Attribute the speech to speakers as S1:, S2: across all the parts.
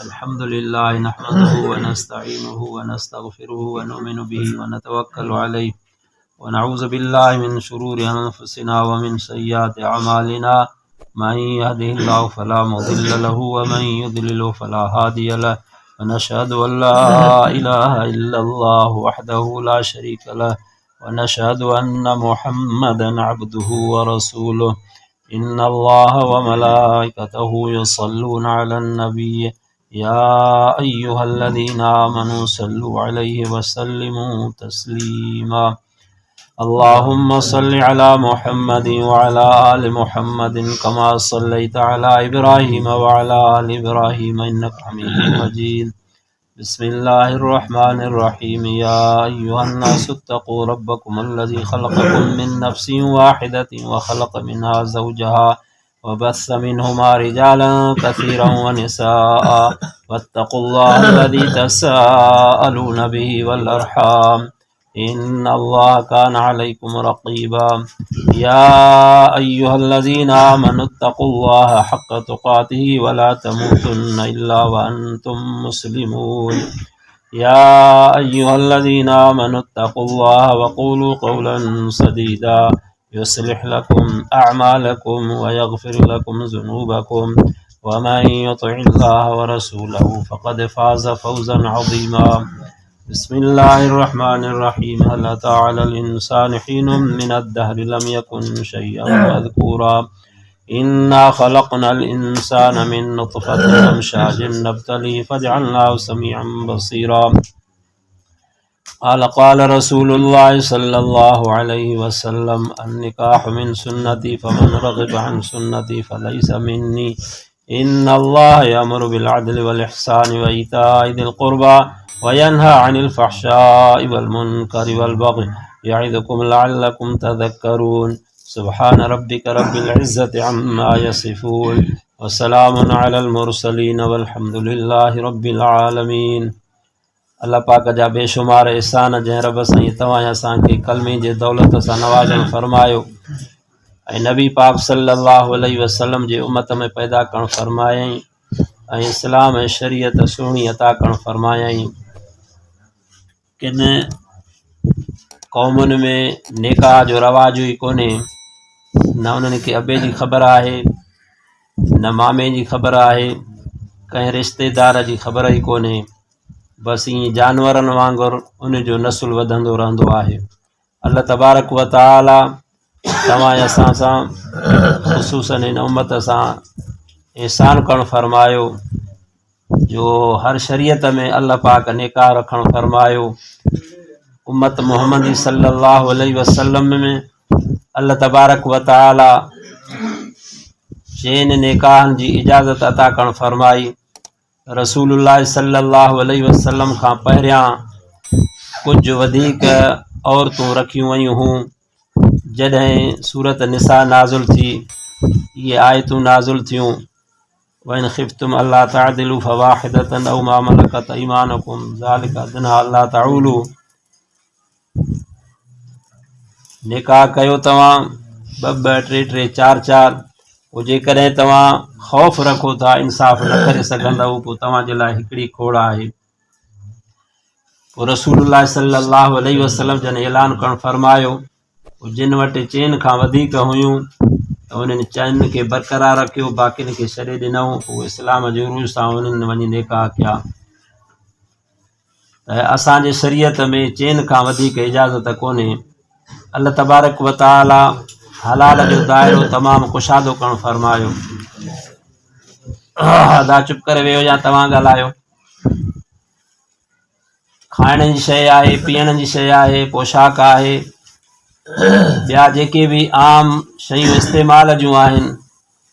S1: अल्हम्दुलिल्लाह नहमदुहु व नस्तईनुहु व नस्तगफिरुहु व नुमिनु बिही व नतवक्कलु अलैहि व नऊज़ु बिल्लाहि मिन शुरूरि अनफुसिना व मिन सय्यिआति अमालिना मन यहदिहिल्लाहु फला मुदिल्ल लहु व मन युद्लिलहु फला हादिय लहु व नशहदु अन ला इलाहा इल्लल्लाहु वहदहु ला शरीका लहु व नशहदु अन्ना मुहम्मदन अब्दुहु व रसूलुहु इन्नल्लाह व मलाइकतहु युसल्लूना अलन नबी या अय्युहल्लज़ीना आमनू सल्लु अलैहि व सल्लिमू तस्लीमा। अल्लाहुम्मा सल्लि अला मुहम्मदिन व अला आलि मुहम्मदिन कमा सल्लैता अला इब्राहीम व अला आलि इब्राहीम इन्नका हमीदुम मजीद। बिस्मिल्लाहिर रहमानिर रहीम। या अय्युहन्नासु इत्तक़ू रब्बकुमुल्लज़ी खलक़कुम मिन नफ्सिन वाहिदतिन व खलक़ मिनहा ज़ौजहा वबस्स मिनहुमा रिजालन कसीरन व निसाअ वत्तक़ुल्लाहल्लज़ी तसाअलून बिही वल अर्हाम इन्नल्लाह कान अलैकुम रक़ीबा। या अय्युहल्लज़ीना आमनू इत्तक़ुल्लाह हक़्क़ तुक़ातिही व ला तमूतुन्ना इल्ला व अंतुम मुस्लिमून। या अय्युहल्लज़ीना आमनू इत्तक़ुल्लाह व क़ूलू क़ौलन सदीदा युस्लिह लकुम अअमालकुम व यग़फिर लकुम ज़ुनूबकुम व मन युतिइल्लाह व रसूलहु फ़क़द फ़ाज़ फ़ौज़न अज़ीमा। बिस्मिल्लाहिर रहमानिर रहीम। हल अता अलल इंसानि हीनुम मिनद दहरि लम यकुन शय्अन मज़कूरा इन्ना खलक़नल इंसाना मिन नुत्फ़तिन अमशाजिन नब्तलीहि फ़जअलनाहु समीअन बसीरा। क़ाल रसूलुल्लाह सल्लल्लाहु अलैहि वसल्लम अन्निकाहु मिन सुन्नती फ़मन रग़िब अन सुन्नती फ़लैसा मिन्नी इन्नल्लाह यअमुरु बिल अदलि वल इहसानि व ईताइ ज़िल क़ुर्बा व यन्हा अनिल फ़हशाइ वल मुनकरि वल बग़ि यइज़ुकुम लअल्लकुम तज़क्करून। सुब्हान रब्बिक रब्बिल इज़्ज़ति अम्मा यसिफ़ून व सलामुन अलल मुरसलीन वल्हम्दुलिल्लाहि रब्बिल आलमीन। अल्लाह पाक जा बेशुमार एहसान जंहिं रब साईं तव्हां असांखे कलमे जे दौलत सां नवाज़ण फरमायो ऐं नबी पाक सल्लल्लाहु अलैहि वसल्लम जे उम्मत में पैदा करण फरमायई ऐं इस्लाम ऐं शरीयत सुहिणी अता करण फरमायई। किन क़ौमुनि में निकाह जो रवाजु ई कोन्हे, न उन्हनि खे अबे जी ख़बर आहे न मामे जी ख़बर आहे, कंहिं रिश्तेदार जी ख़बर ई कोन्हे। बसि ईअं जानवरनि वांगुरु उन जो नसुल वधंदो रहंदो आहे। अल्लाह तबारक व तआला तव्हां असां सां ख़ुसूसन इन उम्मत सां एहसान करणु फरमायो जो हर शरीयत में अल्लाह पाक निकाह रखणु फरमायो। उम्मत मोहम्मदी सल्लल्लाहु अलैहि वसल्लम में अल्लाह तबारक व तआला चइनि निकाहनि जी इजाज़त अता करणु फरमाई। रसूलुल्लाह सल्लल्लाहु अलैहि वसल्लम खां पहिरियां कुझु वधीक औरतूं रखियूं वयूं हुयूं। जॾहिं सूरत निसा नाज़ुल थी, ये आयतूं नाज़ुल थियूं वइन ख़िफ़्तुम अल्ला तअदिलू फ़वाहिदतन औ मा मलकत ऐमानुकुम ज़ालिका अदना अल्ला तऊलू। निकाह कयो तव्हां ॿ ॿ टे टे चार चार, पोइ जेकॾहिं तव्हां ख़ौफ़ रखो था इंसाफ़ न करे सघंदव पोइ तव्हांजे लाइ हिकिड़ी खोड़ आहे। पोइ रसूलुल्लाह सल्लल्लाहु अलैहि वसल्लम जन ऐलान करणु फरमायो जिन वटि चइनि खां वधीक हुयूं त उन्हनि चइनि खे बरक़रार रखियो, बाक़ियुनि खे छॾे ॾिनऊं। पोइ इस्लाम जे उरूज सां उन्हनि वञी निकाह कया। त असांजे शरीयत में चइनि खां वधीक इजाज़त कोन्हे। अल्लाह तबारक व तआला हलाल जो दाइरो तमामु कुशादो करणु फरमायो। अदा चुप करे वियो या तव्हां ॻाल्हायो। खाइण जी शइ आहे, पीअण जी शइ आहे, पोशाक आहे, ॿिया जेके बि आम शयूं इस्तेमाल जूं आहिनि,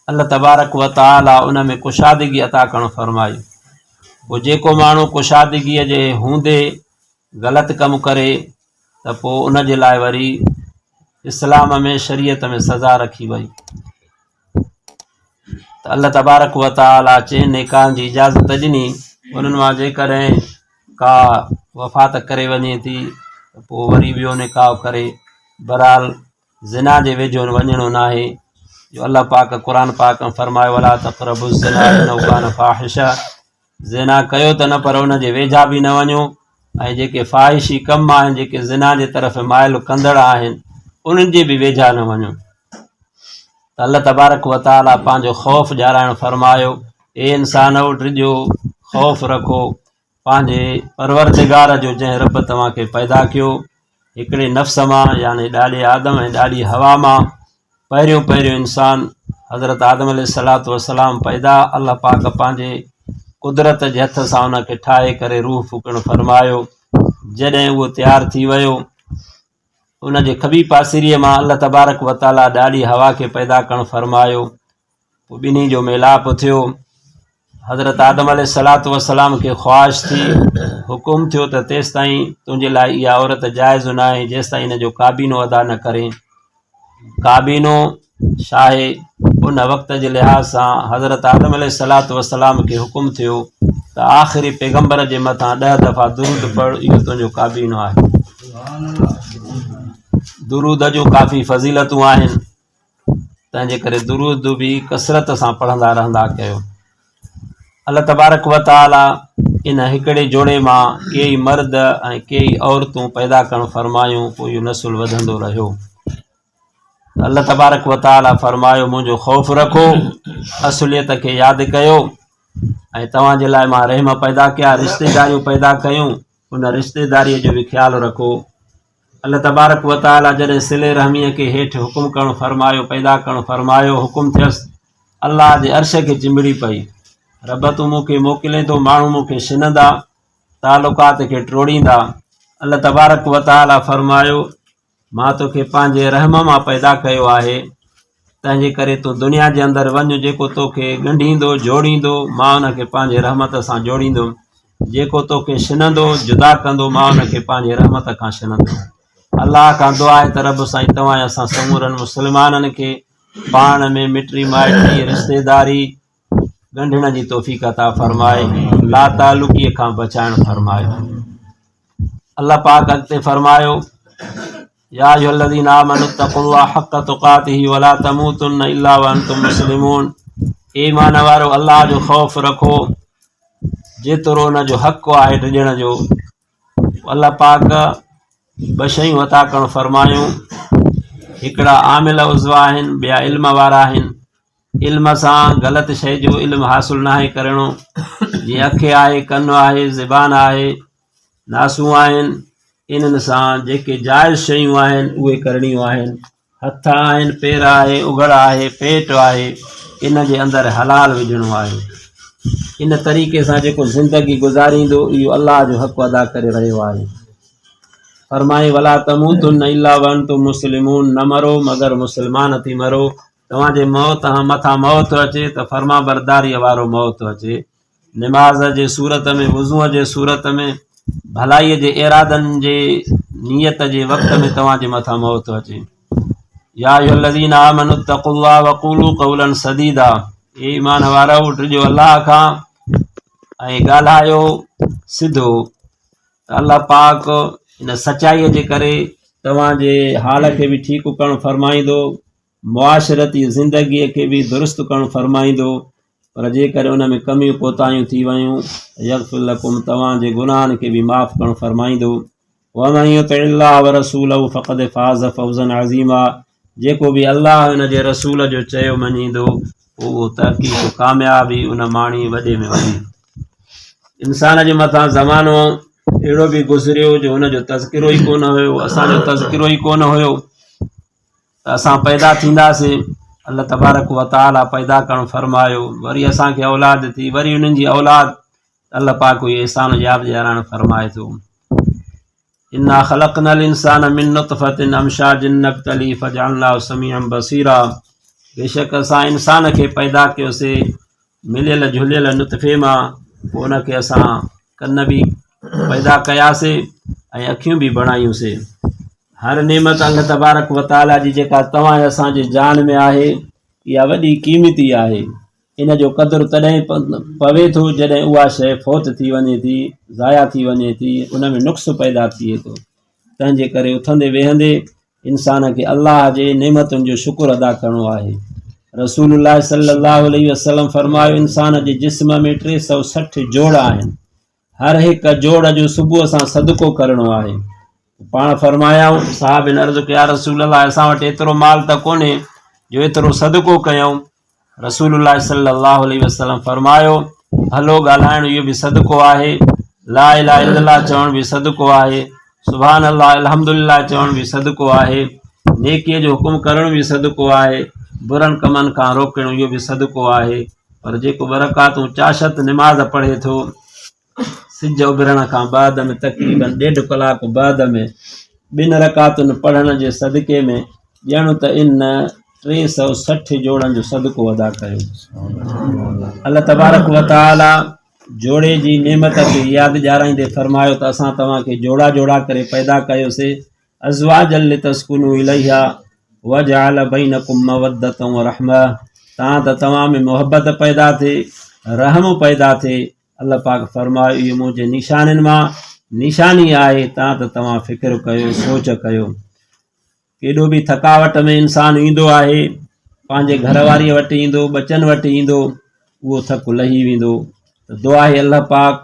S1: अल्लाह तबारक व तआला उन में कुशादगी अता करणु फरमाई। पोइ जेको माण्हू कुशादगीअ जे हूंदे ग़लति कमु करे त पोइ उन जे लाइ वरी इस्लाम में शरीयत में सज़ा रखी वई। त अल्लाह तबारक व तआला चइनि निकाहनि जी इजाज़त ॾिनी। उन्हनि मां जेकॾहिं का वफ़ात करे वञे थी त पोइ वरी ॿियो निकाह करे। बहरहाल ज़िना जे वेझो वञणो न आहे जो अल्लाह पाक क़ुरान पाक में फरमायो वला तक़रबुज़्ज़िना इन्नहु कान फ़ाहिशा। ज़िना कयो त न पर उन जे वेझा बि न वञो, ऐं जेके फ़ाहिशी कम आहिनि, जेके ज़िना जे तरफ़ माइल कंदड़ आहिनि, उन्हनि जे बि वेझा न वञो। त अल्लाह तबारक व तआला पंहिंजो ख़ौफ़ ॼाणाइणु फरमायो, ए इंसान ड्रिजो, ख़ौफ़ रखो पंहिंजे परवरदिगार जो जंहिं रब तव्हांखे पैदा कयो हिकिड़े नफ़्स मां, यानी ॾाढे आदम ऐं ॾाढी हवा मां। पहिरियों इंसान हज़रत आदम अलैहिस्सलातु वस्सलाम पैदा, अल्लाह पाक पंहिंजे कुदरत जे हथ सां उनखे ठाहे करे रूह फूकणु फरमायो। जॾहिं उहो तयारु थी वियो, उन जे खॿी पासीरीअ मां अल्लाह तबारक व तआला ॾाढी हवा खे पैदा करणु फरमायो। पोइ ॿिन्ही जो मेलाप थियो। हज़रत आदम अलैहिस्सलातु वस्सलाम खे ख़्वाहिश थी, हुकुम थियो त तेसि ताईं तुंहिंजे लाइ इहा औरत जाइज़ न आहे जेसि ताईं इन जो काबीनो अदा न करे। काबीनो छा आहे? उन वक़्त जे लिहाज़ सां हज़रत आदम अलैहिस्सलातु वस्सलाम खे हुकुम थियो त आख़िरी पैगम्बर जे मथां 10 दफ़ा दुरूद पढ़, इहो तुंहिंजो काबीनो आहे। दुरूद जो काफ़ी फ़ज़ीलतूं आहिनि, तंहिंजे करे दुरूद बि कसरत सां पढ़ंदा रहंदा कयो। अल्लाह तबारक व तआला इन हिकिड़े जोड़े मां केई मर्द ऐं केई औरतूं पैदा करणु फरमायूं, पोइ इहो नसुल वधंदो रहियो। अल्लाह तबारक व तआला फरमायो, मुंहिंजो ख़ौफ़ रखो, असुलियत खे यादि कयो, ऐं तव्हांजे लाइ मां रहम पैदा कया, रिश्तेदारियूं पैदा कयूं, उन रिश्तेदारीअ जो बि ख़्यालु रखो। अल्लाह तबारक व तआला जॾहिं सिले रहमीअ खे हेठि हुकुम करणु फरमायो, पैदा करणु फरमायो, हुकुम थियसि, अल्लाह जे अर्श खे चिंबड़ी पई, रब तूं मूंखे मोकिले थो, माण्हू मूंखे छिनंदा, तालुकात खे टोड़ींदा। अल्लाह तबारक व तआला फरमायो, मां तोखे पंहिंजे रहम मां पैदा कयो आहे, तंहिंजे करे तूं दुनिया जे अंदरि वञ, जेको तोखे ॻंढींदो जोड़ींदो मां उनखे पंहिंजे रहमत सां जोड़ींदुमि, जेको तोखे छिनंदो जुदा कंदो मां उनखे पंहिंजे रहमत खां छिनंदुमि। अल्लाह खां दुआ आहे त रब साईं तव्हां असां समूरनि मुस्लमाननि खे पाण में मिटी माइटी रिश्तेदारी ॻंढण जी तौफ़ीक़ अता फरमाए, ला तालुकीअ खां बचाइणु फरमाए। अल्लाह पाक अॻिते फरमायो, या अय्युहल्लज़ीना आमनु तक़ुल्लाह हक़ तुक़ातिही वला तमूतुन्न इल्ला व अंतुम मुस्लिमून। ईमान वारो अल्लाह जो ख़ौफ़ रखो जेतिरो उन जो हक़ आहे ड्रिजण जो। अल्लाह पाक 2 शयूं अता करणु फरमायूं, हिकिड़ा आमिल उज़्व आहिनि, ॿिया इल्म वारा आहिनि। इल्म सां ग़लति शइ जो इल्मु हासिलु नाहे करिणो, जीअं अखि आहे, कन आहे, ज़बान आहे, नासूं आहिनि, इन्हनि सां जेके जाइज़ शयूं आहिनि उहे करणियूं आहिनि। हथ आहिनि, पेर आहे, उघड़ आहे, पेट आहे, इन जे अंदरि हलाल विझणो आहे। इन तरीक़े सां जेको ज़िंदगी गुज़ारींदो इहो अल्लाह जो हक़ अदा करे रहियो आहे। फरमाए, वला तमूतुन्न इल्ला व अंतुम मुस्लिमून, न मरो मगर मुस्लमान थी मरो। तव्हांजे मौत मथां मौत अचे त फर्मा बरदारीअ वारो मौत अचे। निमाज़ जे सूरत में, वुज़ूअ जे सूरत में, भलाईअ जे इरादनि जे नियत जे वक़्त में तव्हांजे मथां मौत अचे। या अय्युहल्लज़ीना आमनु तक़ुल्लाह वक़ूलू क़ौलन सदीदा। ए ईमान वारो ड्रिजो अल्लाह खां ऐं ॻाल्हायो सिधो। अल्लाह पाक इन सचाईअ जे करे तव्हांजे हाल खे बि ठीकु करणु फरमाईंदो, मुआशरती ज़िंदगीअ खे बि दुरुस्त करणु फरमाईंदो। पर जेकर उन में कमियूं कोताहियूं थी वियूं, यग़फ़िर लकुम, तव्हांजे गुनाहनि खे बि माफ़ करणु फरमाईंदो। वमन युतिइल्लाह व रसूलहु फ़क़द फ़ाज़ फ़ौज़न अज़ीमा। जेको बि अल्लाह उन जे रसूल जो चयो मञींदो, उहो तहक़ीक़ कामयाबी उन माणी वॾे में वॾी। इंसान जे मथां ज़मानो अहिड़ो बि गुज़रियो जो हुनजो तज़किरो ई कोन हुयो, असांजो तज़किरो ई कोन हुयो, त असां पैदा थींदासीं, अल्लाह तबारक व तआला पैदा करणु फरमायो, वरी असांखे औलाद थी, वरी उन्हनि जी औलाद, अल्लाह पाक इहे एहसान यादि ॾियारणु फरमाए थो। इन्ना ख़लक़नल इंसान मिन नुतफ़तिन अमशाजिन नब्तली फ़जअलनाहु समीअन बसीरा। बेशक असां इंसान खे पैदा कयोसीं मिलियल झुलियल नुतफ़े मां, पोइ उनखे असां कन बि पैदा कयासीं ऐं अखियूं बि बणायूंसीं। हर नेमत अल्लाह तबारक व तआला जी जेका तव्हां असांजी जान में आहे, इहा वॾी क़ीमती आहे। इन जो क़दुरु तॾहिं पवे थो जॾहिं उहा शइ फ़ौत थी वञे थी, ज़ाया थी वञे थी, उन में नुक़्स पैदा थिए थो। तंहिंजे करे उथंदे वेहंदे इंसान खे अल्लाह जे नेमतुनि जो शुक्र अदा करिणो आहे। रसूलुल्लाह सल्लल्लाहु अलैहि वसल्लम फरमायो इंसान जे जिस्म में 360 जोड़ आहिनि, हर हिक जोड़ जो सुबुह सां सदको करणो आहे। पाण फरमायाऊं साहब अर्ज़ कयो या रसूलल्लाह असां वटि एतिरो माल त कोन्हे जो एतिरो सदको कयूं। रसूलुल्लाह सल्लल्लाहु अलैहि वसल्लम फरमायो हलो ॻाल्हाइण इहो बि सदको आहे, ला इलाहा इल्लल्लाह चवण बि सदको आहे, सुभान अल्लाह अल्हम्दुलिल्लाह चवण बि सदको आहे, नेकीअ जो हुकुम करण बि सदको आहे, बुरनि कमनि खां रोकणु इहो बि सदको आहे। पर जेको 2 रकातूं चाशत निमाज़ पढ़े थो सिज उभरण खां बाद में तक़रीबन 1.5 कलाक बाद में 2 रकातुनि पढ़ण जे सदके में ॼण त इन 360 जोड़नि जो सदको अदा कयो। अल्लाह तबारक व तआला जोड़े जी नेमत खे यादि ॾियाराईंदे फरमायो त असां तव्हांखे जोड़ा जोड़ा करे पैदा कयोसीं, अज़वाजल लितस्कुनू इलैहा वजअल बैनकुम मवद्दतन व रहमा, तव्हां में मोहब्बत पैदा थिए, रहम पैदा थिए। अल्लाह पाक फरमायो इहो मुंहिंजे निशाननि मां निशानी आहे, तव्हां फ़िक्र कयो, सोच कयो। केॾो बि थकावट में इंसानु ईंदो आहे, पंहिंजे घरवारीअ वटि ईंदो, बचनि वटि ईंदो, उहो थकु लही वेंदो। त दुआ आहे अल्लाह पाक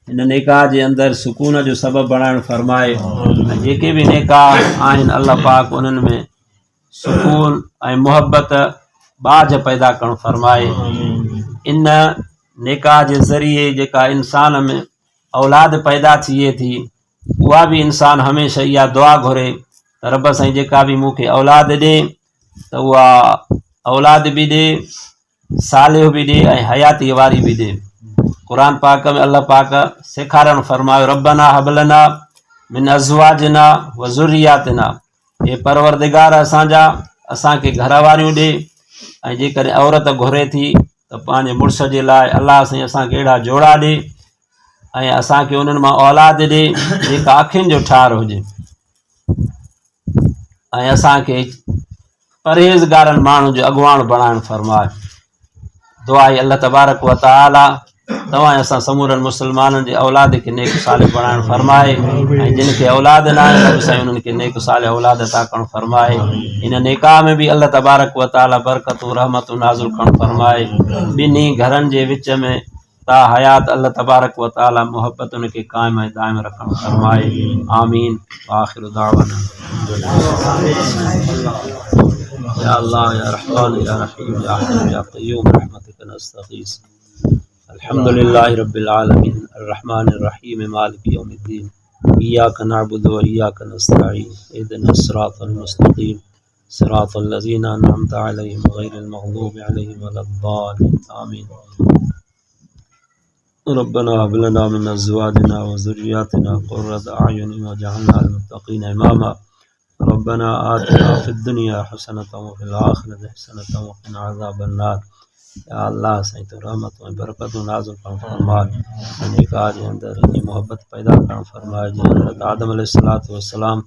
S1: हिन निकाह जे अंदरि सुकून जो सबबु बणाइणु फरमाए, ऐं जेके बि निकाह आहिनि अल्लाह पाक उन्हनि में सुकून ऐं मुहबत बाझ पैदा करणु फरमाए। इन निकाह जे ज़रिए जेका इंसान में औलाद पैदा थिए थी उहा बि इंसान हमेशह इहा दुआ घुरे त रब साईं जेका बि मूंखे औलाद ॾे त उहा औलाद बि ॾे, सालिह बि ॾे ऐं हयाती वारी बि ॾे। क़ुरान पाक में अल्लाह पाक सेखारणु फरमायो रब्बना हबलना मिन अज़वाजना व ज़ुर्रियातिना, हे परवरदिगार असांखे घर वारियूं ॾे, ऐं जेकॾहिं औरत घुरे थी त पंहिंजे मुड़ुस जे लाइ अलाह साईं असांखे अहिड़ा जोड़ा ॾे ऐं असांखे उन्हनि मां औलाद ॾे जेका अखियुनि जो ठार हुजे, ऐं असांखे परहेज़गारनि माण्हुनि जो अॻुवाण बणाइणु फरमाए। दुआ आहे अल्लाह तबारक व तआला तव्हां असां समूरनि मुस्लमाननि जे औलाद खे नेक सालिह बणाइणु फरमाए, ऐं जिन खे औलाद न आहे रब साईं उन्हनि खे नेक सालिह औलाद अता करणु फरमाए। इन निकाह में बि अल्लाह तबारक व तआला बरकतूं रहमतूं नाज़िल करणु फरमाए। ॿिन्ही घरनि जे विच में ता हयात अल्लाह तबारक व तआला मोहब्बत उनखे क़ाइम ऐं दाइम रखणु फरमाए। आमीन। आखिर दाअवाना या अल्लाह या रहमान या रहीम या हय्यू या क़य्यूम रहमतिक नस्तगीस। अल्हम्दुलिल्लाहि रब्बिल आलमीन अर्रहमानिर रहीम मालिकि यौमिद्दीन इय्याका नअबुदु व इय्याका नस्तईन इहदिनस सिरातल मुस्तक़ीम सिरातल लज़ीना अनअमता अलैहिम गैरिल मग़दूबि अलैहिम वलद्दालिन आमीन। रब्बना हब लना मिन अज़वाजिना व ज़ुर्रिय्यातिना क़ुर्रता अयुन वजअलना लिल-मुत्तक़ीना इमामा। रब्बना आतिना फिद दुनिया हसनतन व फिल आखिरति हसनतन व क़िना अज़ाबन नार। या अल्लाह साईं तो रहमत ऐं बरकतूं नाज़िल करणु फरमाए, निकाह जे अंदरि इन्ही मोहब्बत पैदा करणु फरमाए। जीअं हज़रत आदम अलैहिस्सलातु वस्सलाम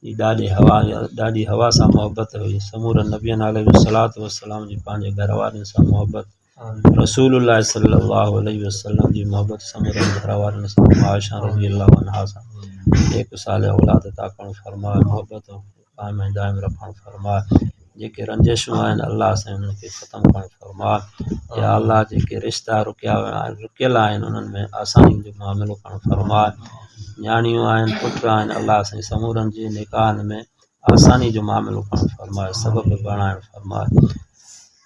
S1: जी ॾाढी हवा सां मोहब्बत हुई, समूरनि नबियनि अलैहिस्सलातु वस्सलाम जी पंहिंजे घर वारनि सां मोहब्बत, रसूलुल्लाह सल्लल्लाहु अलैहि वसल्लम जी मोहब्बत समूरनि घर वारनि सां, आयशा रज़ियल्लाहु अन्हा सां नेक सालिह औलाद अता करणु फरमाए, मोहब्बत क़ाइम ऐं दाइम रखणु फरमाए। जेके रंजिशूं आहिनि अल्लाह साईं उन्हनि खे ख़तमु करणु फरमाए। या अल्लाह जेके रिश्ता रुकियल आहिनि उन्हनि में आसानी जो मामिलो करणु फरमाए। न्याणियूं आहिनि, पुट आहिनि, अल्लाह साईं समूरनि जे निकाहनि में आसानी जो मामिलो करणु फरमाए, सबबु बणाइणु फरमाए।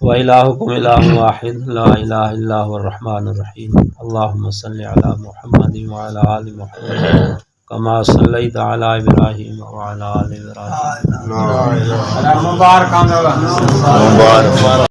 S1: व इलाहुकुम इलाहुन वाहिद ला इलाहा इल्ला हुवर रहमानुर रहीम। अल्लाहुम्मा सल्लि अला मुहम्मदिन व अला आलि मुहम्मद कमा सल्लैता अला इब्राहीम व अला आलि इब्राहीम।